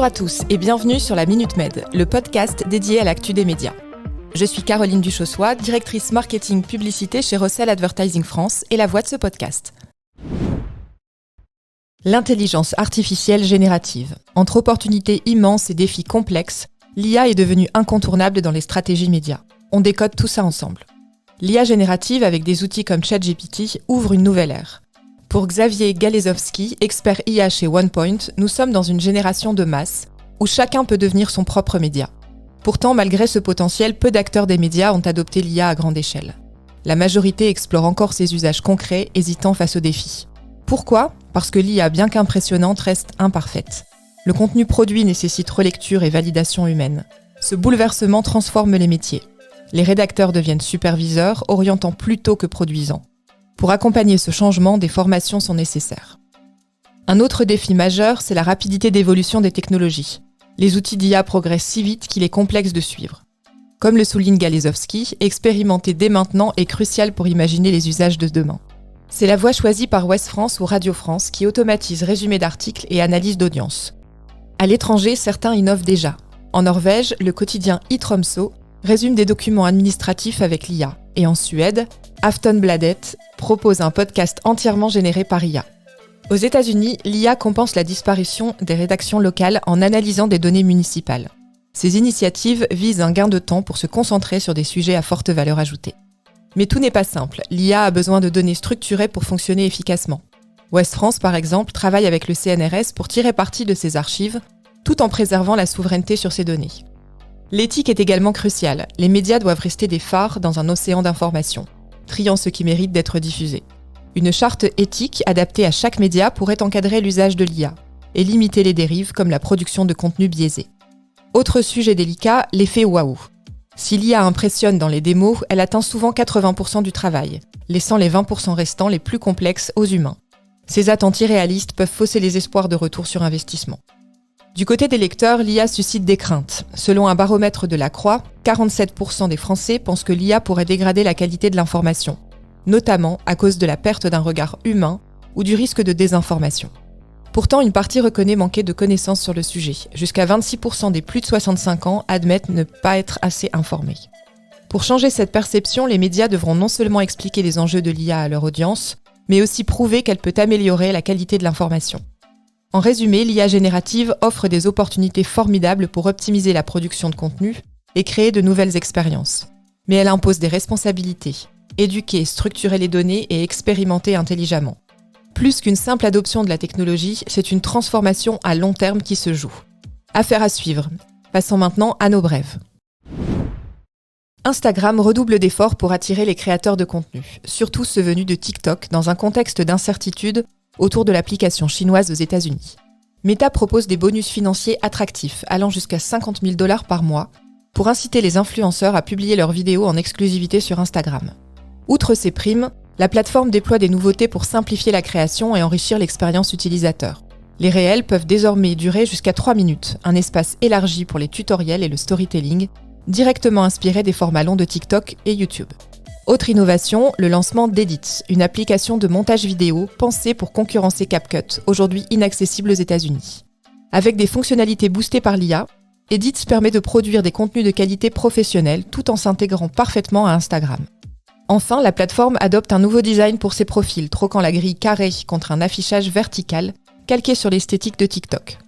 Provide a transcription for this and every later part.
Bonjour à tous et bienvenue sur la Minute Med, le podcast dédié à l'actu des médias. Je suis Caroline Duchossois, directrice marketing publicité chez Rossel Advertising France et la voix de ce podcast. L'intelligence artificielle générative. Entre opportunités immenses et défis complexes, l'IA est devenue incontournable dans les stratégies médias. On décode tout ça ensemble. L'IA générative avec des outils comme ChatGPT ouvre une nouvelle ère. Pour Xavier Galezowski, expert IA chez OnePoint, nous sommes dans une génération de masse où chacun peut devenir son propre média. Pourtant, malgré ce potentiel, peu d'acteurs des médias ont adopté l'IA à grande échelle. La majorité explore encore ses usages concrets, hésitant face aux défis. Pourquoi ? Parce que l'IA, bien qu'impressionnante, reste imparfaite. Le contenu produit nécessite relecture et validation humaine. Ce bouleversement transforme les métiers. Les rédacteurs deviennent superviseurs, orientant plutôt que produisant. Pour accompagner ce changement, des formations sont nécessaires. Un autre défi majeur, c'est la rapidité d'évolution des technologies. Les outils d'IA progressent si vite qu'il est complexe de suivre. Comme le souligne Galezowski, expérimenter dès maintenant est crucial pour imaginer les usages de demain. C'est la voie choisie par Ouest France ou Radio France qui automatise résumé d'articles et analyse d'audience. À l'étranger, certains innovent déjà. En Norvège, le quotidien Tromsø résume des documents administratifs avec l'IA. Et en Suède, Aftonbladet propose un podcast entièrement généré par IA. Aux États-Unis, l'IA compense la disparition des rédactions locales en analysant des données municipales. Ces initiatives visent un gain de temps pour se concentrer sur des sujets à forte valeur ajoutée. Mais tout n'est pas simple. L'IA a besoin de données structurées pour fonctionner efficacement. Ouest France, par exemple, travaille avec le CNRS pour tirer parti de ses archives, tout en préservant la souveraineté sur ces données. L'éthique est également cruciale. Les médias doivent rester des phares dans un océan d'informations, triant ce qui mérite d'être diffusé. Une charte éthique adaptée à chaque média pourrait encadrer l'usage de l'IA et limiter les dérives comme la production de contenus biaisés. Autre sujet délicat, l'effet waouh. Si l'IA impressionne dans les démos, elle atteint souvent 80% du travail, laissant les 20% restants les plus complexes aux humains. Ces attentes irréalistes peuvent fausser les espoirs de retour sur investissement. Du côté des lecteurs, l'IA suscite des craintes. Selon un baromètre de la Croix, 47% des Français pensent que l'IA pourrait dégrader la qualité de l'information, notamment à cause de la perte d'un regard humain ou du risque de désinformation. Pourtant, une partie reconnaît manquer de connaissances sur le sujet. Jusqu'à 26% des plus de 65 ans admettent ne pas être assez informés. Pour changer cette perception, les médias devront non seulement expliquer les enjeux de l'IA à leur audience, mais aussi prouver qu'elle peut améliorer la qualité de l'information. En résumé, l'IA générative offre des opportunités formidables pour optimiser la production de contenu et créer de nouvelles expériences. Mais elle impose des responsabilités, éduquer, structurer les données et expérimenter intelligemment. Plus qu'une simple adoption de la technologie, c'est une transformation à long terme qui se joue. Affaire à suivre. Passons maintenant à nos brèves. Instagram redouble d'efforts pour attirer les créateurs de contenu, surtout ceux venus de TikTok, dans un contexte d'incertitude autour de l'application chinoise aux États-Unis. Meta propose des bonus financiers attractifs, allant jusqu'à $50 000 par mois, pour inciter les influenceurs à publier leurs vidéos en exclusivité sur Instagram. Outre ces primes, la plateforme déploie des nouveautés pour simplifier la création et enrichir l'expérience utilisateur. Les réels peuvent désormais durer jusqu'à 3 minutes, un espace élargi pour les tutoriels et le storytelling, directement inspiré des formats longs de TikTok et YouTube. Autre innovation, le lancement d'Edits, une application de montage vidéo pensée pour concurrencer CapCut, aujourd'hui inaccessible aux États-Unis. Avec des fonctionnalités boostées par l'IA, Edits permet de produire des contenus de qualité professionnelle tout en s'intégrant parfaitement à Instagram. Enfin, la plateforme adopte un nouveau design pour ses profils, troquant la grille carrée contre un affichage vertical, calqué sur l'esthétique de TikTok.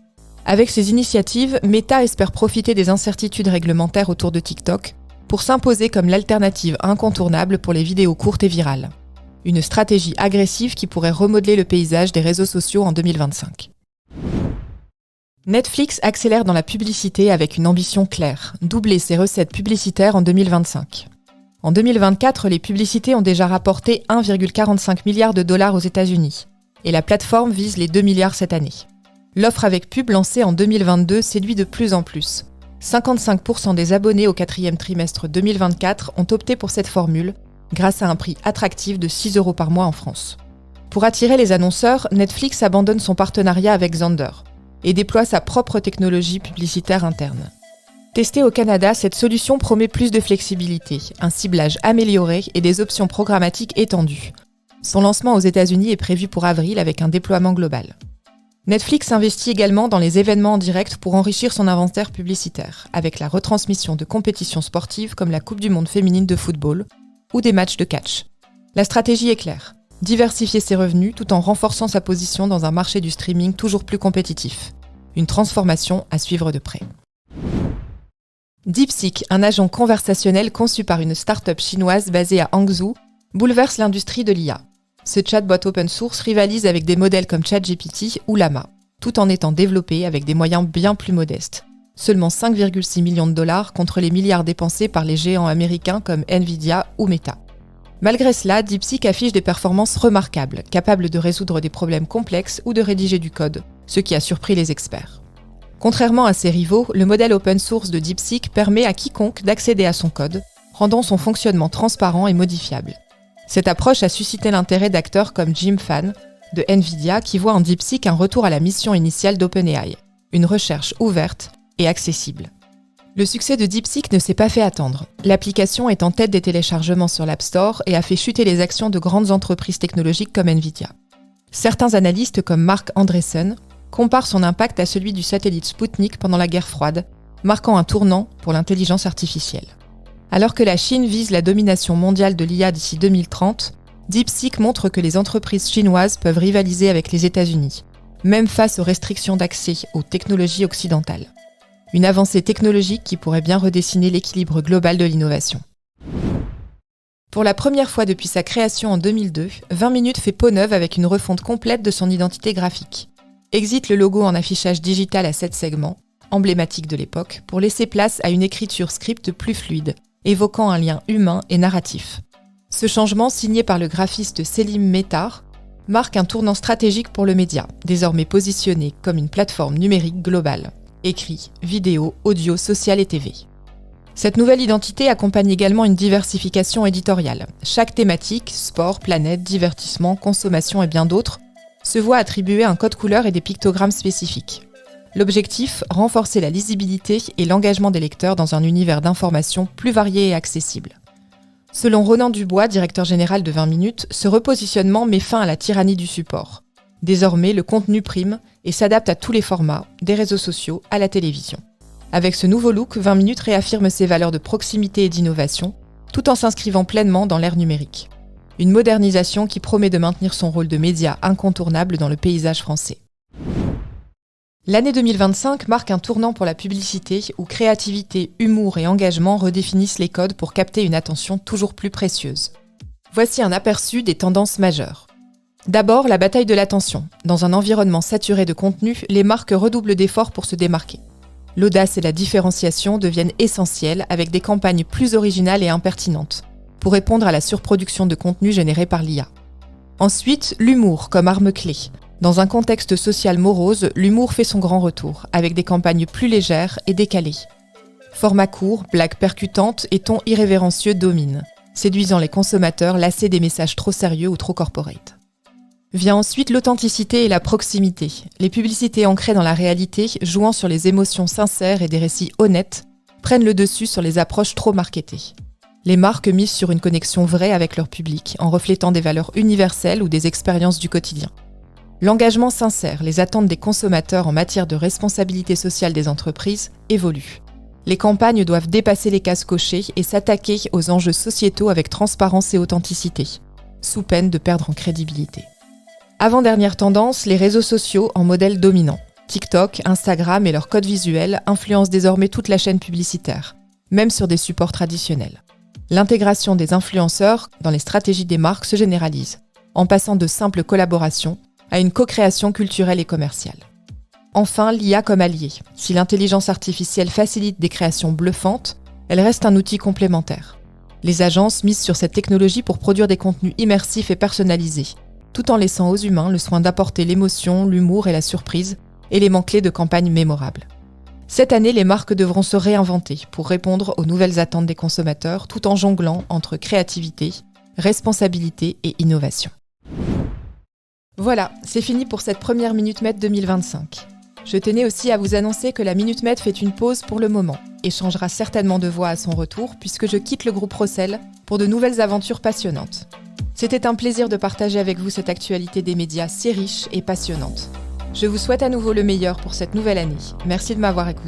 Avec ces initiatives, Meta espère profiter des incertitudes réglementaires autour de TikTok pour s'imposer comme l'alternative incontournable pour les vidéos courtes et virales. Une stratégie agressive qui pourrait remodeler le paysage des réseaux sociaux en 2025. Netflix accélère dans la publicité avec une ambition claire, doubler ses recettes publicitaires en 2025. En 2024, les publicités ont déjà rapporté 1,45 milliard de dollars aux États-Unis, et la plateforme vise les 2 milliards cette année. L'offre avec pub lancée en 2022 séduit de plus en plus. 55% des abonnés au 4e trimestre 2024 ont opté pour cette formule, grâce à un prix attractif de 6 € par mois en France. Pour attirer les annonceurs, Netflix abandonne son partenariat avec Xandr et déploie sa propre technologie publicitaire interne. Testée au Canada, cette solution promet plus de flexibilité, un ciblage amélioré et des options programmatiques étendues. Son lancement aux États-Unis est prévu pour avril avec un déploiement global. Netflix investit également dans les événements en direct pour enrichir son inventaire publicitaire, avec la retransmission de compétitions sportives comme la Coupe du monde féminine de football ou des matchs de catch. La stratégie est claire, diversifier ses revenus tout en renforçant sa position dans un marché du streaming toujours plus compétitif. Une transformation à suivre de près. DeepSeek, un agent conversationnel conçu par une start-up chinoise basée à Hangzhou, bouleverse l'industrie de l'IA. Ce chatbot open source rivalise avec des modèles comme ChatGPT ou Llama, tout en étant développé avec des moyens bien plus modestes. Seulement 5,6 millions de dollars contre les milliards dépensés par les géants américains comme Nvidia ou Meta. Malgré cela, DeepSeek affiche des performances remarquables, capables de résoudre des problèmes complexes ou de rédiger du code, ce qui a surpris les experts. Contrairement à ses rivaux, le modèle open source de DeepSeek permet à quiconque d'accéder à son code, rendant son fonctionnement transparent et modifiable. Cette approche a suscité l'intérêt d'acteurs comme Jim Fan, de Nvidia, qui voit en DeepSeek un retour à la mission initiale d'OpenAI, une recherche ouverte et accessible. Le succès de DeepSeek ne s'est pas fait attendre. L'application est en tête des téléchargements sur l'App Store et a fait chuter les actions de grandes entreprises technologiques comme Nvidia. Certains analystes comme Mark Andreessen comparent son impact à celui du satellite Sputnik pendant la guerre froide, marquant un tournant pour l'intelligence artificielle. Alors que la Chine vise la domination mondiale de l'IA d'ici 2030, DeepSeek montre que les entreprises chinoises peuvent rivaliser avec les États-Unis, même face aux restrictions d'accès aux technologies occidentales. Une avancée technologique qui pourrait bien redessiner l'équilibre global de l'innovation. Pour la première fois depuis sa création en 2002, 20 minutes fait peau neuve avec une refonte complète de son identité graphique. Exit le logo en affichage digital à 7 segments, emblématique de l'époque, pour laisser place à une écriture script plus fluide, évoquant un lien humain et narratif. Ce changement, signé par le graphiste Selim Mehtar, marque un tournant stratégique pour le média, désormais positionné comme une plateforme numérique globale. Écrit, vidéo, audio, social et TV. Cette nouvelle identité accompagne également une diversification éditoriale. Chaque thématique, sport, planète, divertissement, consommation et bien d'autres, se voit attribuer un code couleur et des pictogrammes spécifiques. L'objectif, renforcer la lisibilité et l'engagement des lecteurs dans un univers d'information plus varié et accessible. Selon Ronan Dubois, directeur général de 20 minutes, ce repositionnement met fin à la tyrannie du support. Désormais, le contenu prime et s'adapte à tous les formats, des réseaux sociaux à la télévision. Avec ce nouveau look, 20 minutes réaffirme ses valeurs de proximité et d'innovation, tout en s'inscrivant pleinement dans l'ère numérique. Une modernisation qui promet de maintenir son rôle de média incontournable dans le paysage français. L'année 2025 marque un tournant pour la publicité où créativité, humour et engagement redéfinissent les codes pour capter une attention toujours plus précieuse. Voici un aperçu des tendances majeures. D'abord, la bataille de l'attention. Dans un environnement saturé de contenu, les marques redoublent d'efforts pour se démarquer. L'audace et la différenciation deviennent essentielles avec des campagnes plus originales et impertinentes, pour répondre à la surproduction de contenu généré par l'IA. Ensuite, l'humour comme arme clé. Dans un contexte social morose, l'humour fait son grand retour, avec des campagnes plus légères et décalées. Format court, blagues percutantes et ton irrévérencieux dominent, séduisant les consommateurs lassés des messages trop sérieux ou trop corporate. Vient ensuite l'authenticité et la proximité. Les publicités ancrées dans la réalité, jouant sur les émotions sincères et des récits honnêtes, prennent le dessus sur les approches trop marketées. Les marques misent sur une connexion vraie avec leur public, en reflétant des valeurs universelles ou des expériences du quotidien. L'engagement sincère, les attentes des consommateurs en matière de responsabilité sociale des entreprises évoluent. Les campagnes doivent dépasser les cases cochées et s'attaquer aux enjeux sociétaux avec transparence et authenticité, sous peine de perdre en crédibilité. Avant-dernière tendance, les réseaux sociaux en modèle dominant. TikTok, Instagram et leur code visuel influencent désormais toute la chaîne publicitaire, même sur des supports traditionnels. L'intégration des influenceurs dans les stratégies des marques se généralise, en passant de simples collaborations à une co-création culturelle et commerciale. Enfin, l'IA comme allié. Si l'intelligence artificielle facilite des créations bluffantes, elle reste un outil complémentaire. Les agences misent sur cette technologie pour produire des contenus immersifs et personnalisés, tout en laissant aux humains le soin d'apporter l'émotion, l'humour et la surprise, éléments clés de campagnes mémorables. Cette année, les marques devront se réinventer pour répondre aux nouvelles attentes des consommateurs tout en jonglant entre créativité, responsabilité et innovation. Voilà, c'est fini pour cette première Minute Med 2025. Je tenais aussi à vous annoncer que la Minute Med fait une pause pour le moment et changera certainement de voix à son retour puisque je quitte le groupe Rossel pour de nouvelles aventures passionnantes. C'était un plaisir de partager avec vous cette actualité des médias si riche et passionnante. Je vous souhaite à nouveau le meilleur pour cette nouvelle année. Merci de m'avoir écouté.